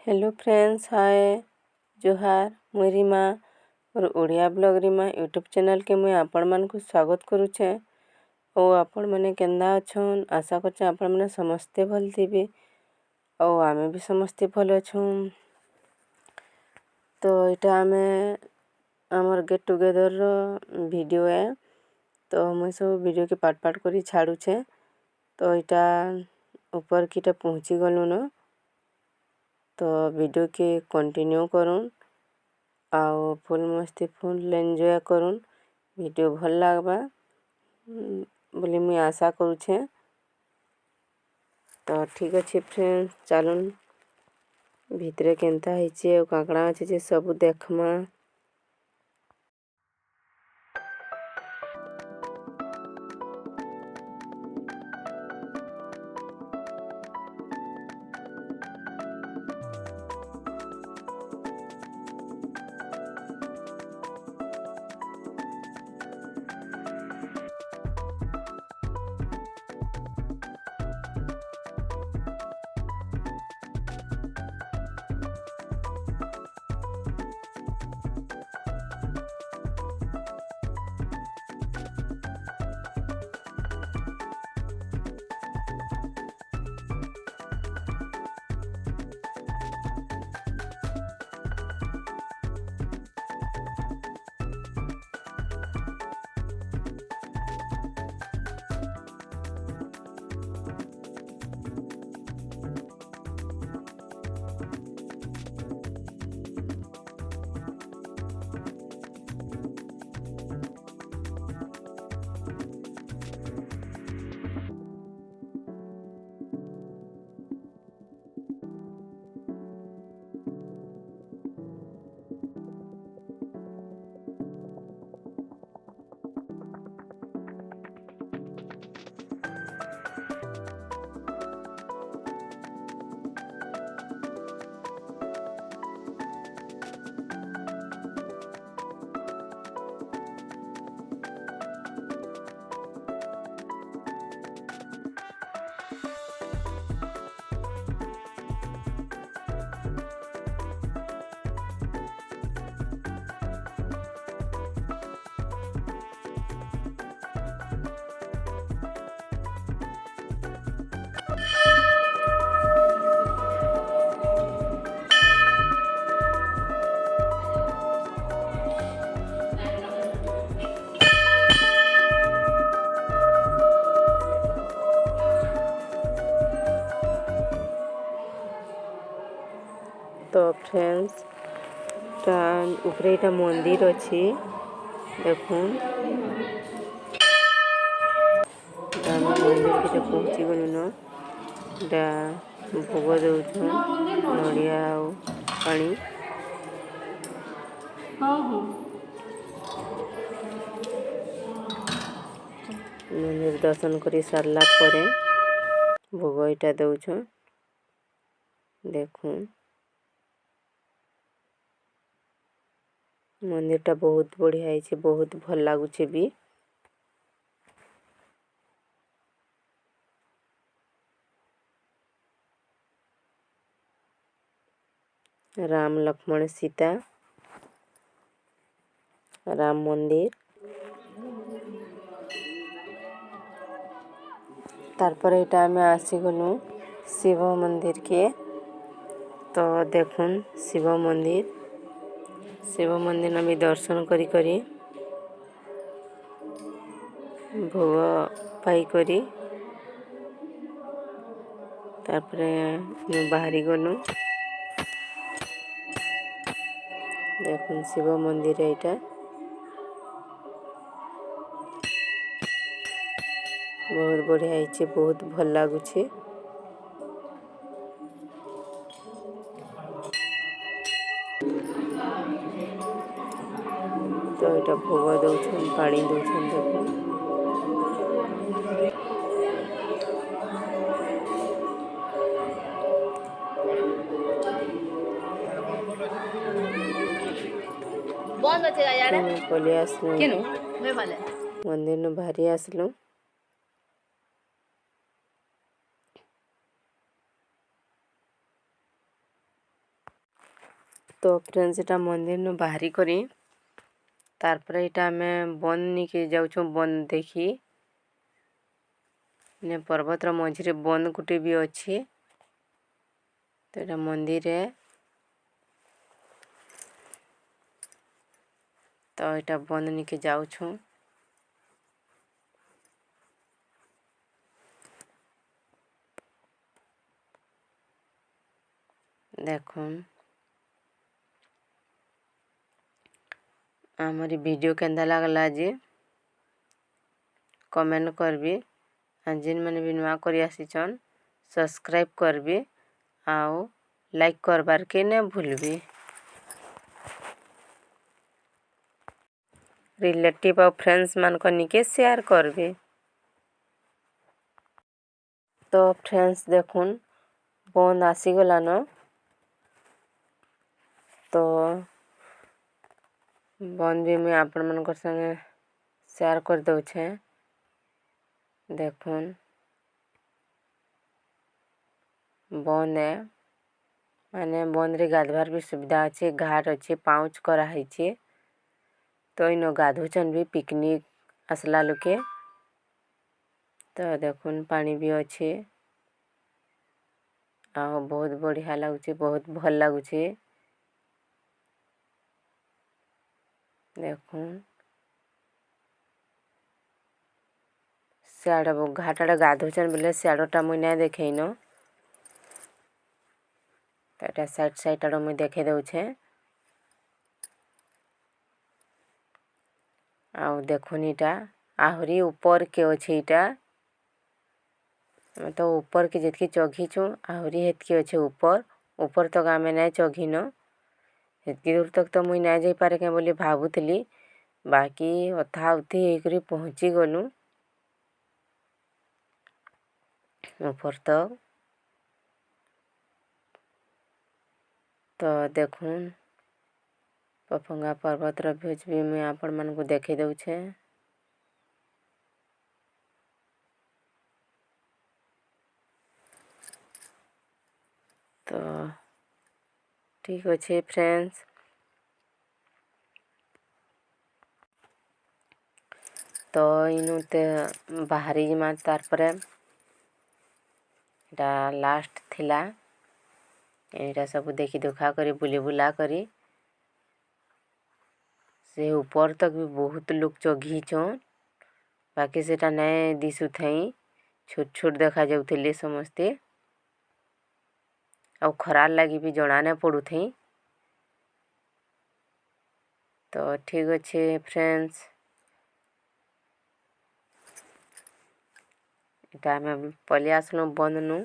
Hello friends, हाय जोहार मुई रीमा और Odia blog Rima YouTube channel के मुई आपण मान को स्वागत करुछे। और आपण माने केंदा अछन, आशा करछे आपण माने समस्ते भल थिबे और आमे भी समस्ते भल अछन। तो इटा आमे हमर गेट टुगेदर रो वीडियो है, तो मुई सब वीडियो के पार्ट पार्ट करी छाड़ुछे। तो इटा ऊपर कीटा पहुंची गलु न, तो वीडियो के कंटिन्यू करूँ आउ फुल मस्ती फुल एंजॉय करूँ। वीडियो भल लागबा बोली मुई आशा करुछे। तो ठीक अच्छे फ्रेंड्स, चलून भितरे केंता ହେଇଛି और काकड़ा अच्छे जे सब देखमा। तो फ्रेंड्स ऊपरे इटा मंदिर अच्छी देखून। मंदिर के पहुँची गलु न, भोग दौछन नड़िया और पानी। मंदिर दर्शन करी सारला परे भोग इटा दौछन देखून। मंदिरटा बहुत बढ़िया है, बहुत भल लागुछे भी। राम लक्ष्मण सीता राम मंदिर। तारपर एटा आमे आसी गलु शिव मंदिर के। तो देखून शिव मंदिर नमी दर्शन करी करी भोग पाई करी तारपरे बाहरी गलु। देखून शिव मंदिर एटा बहुत बढ़िया है, बहुत भल लागुछे। तो এটা ভোগ দৌছন পানি দৌছন দেখুন। বন্ধ আছে यार পলি আসলো কেন মই ভালে মন্দির ন ভারি আসলো। तो फ्रेंड्स एटा मंदिर नु बाहरी करी तार पर एटा हमें बन निके जाउछु बन देखी ने पर्वत रो मझिरे बन गुटे भी अछि। तो एटा मंदिर है। तो एटा बन निके जाउछु। देखुन हमारी वीडियो केंदा लागला जे कमेंट करबी आ जिन मैंने भी नुआ करी आसीचन सब्सक्राइब करबी आओ लाइक करबार के ने भूलबी। रिलेटिव और फ्रेंड्स मान को निके शेयर करबी। तो फ्रेंड्स देखुन बंद आसी गलानो। तो बंद भी मैं आपण मन को संगे शेयर कर दउछे। देखुन बंद है माने बंद रे गाधवार भी सुविधा अच्छे घाट अच्छे पाउच करा है। तो इनो गाधुचन भी पिकनिक असला लोके। तो देखुन पानी भी अच्छे आ बहुत बढ़िया लागुचे बहुत भल लागुचे। देखुन सियाड़ा घाटाड़ा गाधुचन बोले सियाड़ोटा मुई ना देखेइनो। तो एटा साइड साइड आड़ो मुई देखे दउछे। आउ देखुन इटा आहुरी ऊपर के अच्छे इटा तो ऊपर के जितकी चघीछु आहुरी हेतकी अच्छे ऊपर तक आमे ना चघीनो। हेतकी दूर तक तो मुई ना जाई पारे के बोली भाबुतली बाकी अथा उथी हेकरी पहुंची गलु ऊपर तक। तो देखुन पपंगा पर्वत रो व्यूज भी मैं आपण मन को देखे दउछे। तो ठीक अच्छे फ्रेंड्स। तो इनु ते बाहरी जिमा तार परे एटा लास्ट थिला एटा सब देखी दुखा करी बुली बुला करी से ऊपर तक भी बहुत लोग चघीछन बाकी सेटा नहीं दिसु थई छोट छोट देखा जाउथिले समस्ते और खरार लगी भी जणा नहीं पड़ू थई। तो ठीक अच्छे फ्रेंड्स एटा में पले आसलु बंदनु।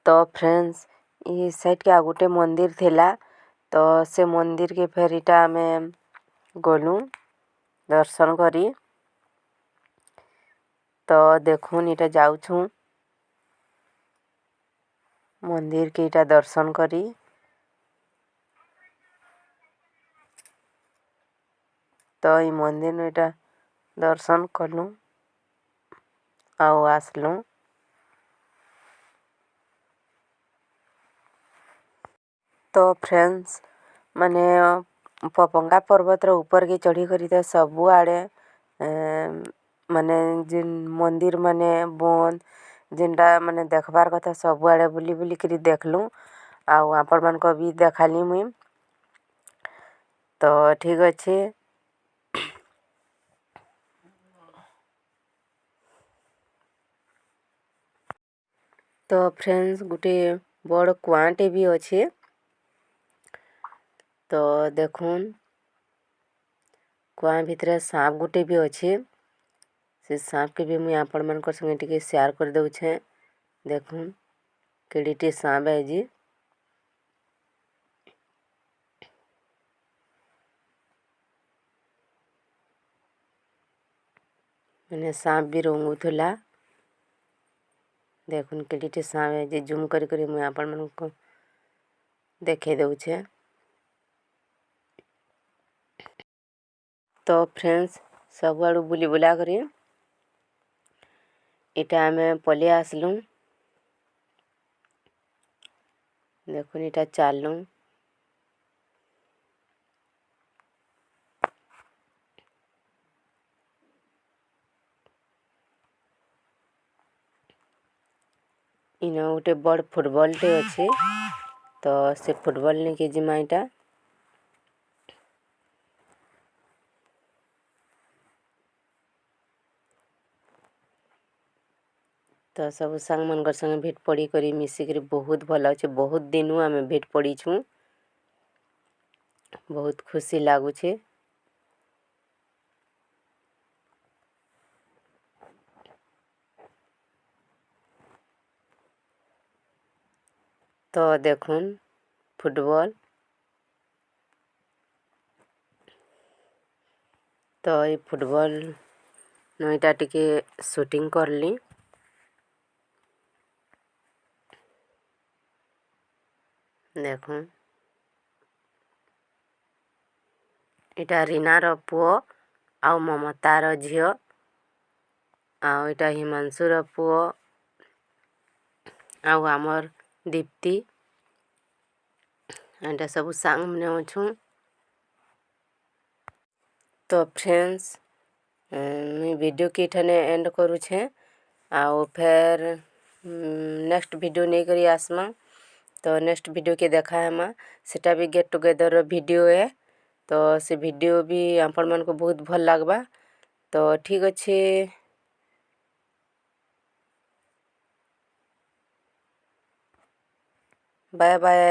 तो फ्रेंड्स ଇ ସାଇଡ଼୍କେ ଆଉ ଗୋଟେ ମନ୍ଦିର ଥିଲା ତ ସେ ମନ୍ଦିରକେ ଫେର୍ ଇଟା ଆମେ ଗଲୁ ଦର୍ଶନ କରି ତ ଦେଖୁନ୍ ଇଟା ଯାଉଛୁଁ ମନ୍ଦିରକେ ଇଟା ଦର୍ଶନ କରି ତ ଇ ମନ୍ଦିରନୁ ଇଟା ଦର୍ଶନ କଲୁ ଆଉ ଆସିଲୁ ତ ଫ୍ରେଣ୍ଡସ୍ ମାନେ ପପଙ୍ଗା ପର୍ବତର ଉପରକେ ଚଢ଼ିକରି ତ ସବୁଆଡ଼େ ମାନେ ଯେନ୍ ମନ୍ଦିର ମାନେ ବନ୍ଦ ଯେନ୍ଟା ମାନେ ଦେଖବାର୍ କଥା ସବୁଆଡ଼େ ବୁଲି ବୁଲିକିରି ଦେଖଲୁ ଆଉ ଆପଣମାନଙ୍କ ବି ଦେଖାଲି ମୁଇଁ ତ ଠିକ୍ ଅଛି ତ ଫ୍ରେଣ୍ଡସ୍ ଗୋଟେ ବଡ଼ କୁଆଁଟେ ବି ଅଛେ ତ ଦେଖୁନ୍ କୁଆଁ ଭିତରେ ସାପ୍ ଗୋଟେ ବି ଅଛେ ସେ ସାପ୍କେ ବି ମୁଇଁ ଆପଣମାନଙ୍କର ସଙ୍ଗେ ଟିକେ ସେୟାର କରିଦେଉଛେଁ ଦେଖୁନ୍ କେଡ଼ିଟେ ସାପ୍ ଆଇଛି ମାନେ ସାପ୍ ବି ରଙ୍ଗୁଥିଲା ଦେଖୁନ୍ କେଡ଼ିଟେ ସାପ୍ ଆଇଛି ଜୁମ୍ କରି କରି ମୁଇଁ ଆପଣମାନଙ୍କୁ ଦେଖେଇ ଦେଉଛେଁ ତ ଫ୍ରେଣ୍ଡସ୍ ସବୁଆଡ଼ୁ ବୁଲି ବୁଲା କରି ଇଟା ଆମେ ପଲେଇ ଆସିଲୁ ଦେଖୁନ୍ ଇଟା ଚାଲଲୁଁ ଇନ ଗୋଟେ ବଡ଼ ଫୁଟବଲଟେ ଅଛେ ତ ସେ ଫୁଟବଲ ନିକେ ଯିମା ଇଟା ତ ସବୁ ସାଙ୍ଗମାନଙ୍କର ସାଙ୍ଗେ ଭେଟ ପଡ଼ି କରି ମିଶିକରି ବହୁତ ଭଲ ଲାଗୁଛେ ବହୁତ ଦିନୁ ଆମେ ଭେଟ ପଡ଼ିଛୁଁ ବହୁତ ଖୁସି ଲାଗୁଛେ ତ ଦେଖୁନ୍ ଫୁଟବଲ ତ ଏଇ ଫୁଟବଲ ନଇଟା ଟିକେ ସୁଟିଂ କରଲି ଦେଖୁନ୍ ଏଇଟା ରୀନାର ପୁଅ ଆଉ ମମତାର ଝିଅ ଆଉ ଏଇଟା ହିମାଂଶୁର ପୁଅ ଆଉ ଆମର୍ ଦୀପ୍ତି ଏଇଟା ସବୁ ସାଙ୍ଗମାନେ ଅଛୁଁ ତ ଫ୍ରେଣ୍ଡସ୍ ମୁଇଁ ଭିଡ଼ିଓକେ ଏଠାନେ ଏଣ୍ଡ କରୁଛେଁ ଆଉ ଫେର୍ ନେକ୍ସଟ ଭିଡ଼ିଓ ନେଇକରି ଆସ୍ମା ତ ନେକ୍ସଟ ଭିଡ଼ିଓକେ ଦେଖା ହେମା ସେଟା ବି ଗେଟ୍ ଟୁଗେଦରର ଭିଡ଼ିଓ ଏ ତ ସେ ଭିଡ଼ିଓ ବି ଆପଣମାନଙ୍କୁ ବହୁତ ଭଲ ଲାଗ୍ବା ତ ଠିକ୍ ଅଛେ ବାଏ ବାଏ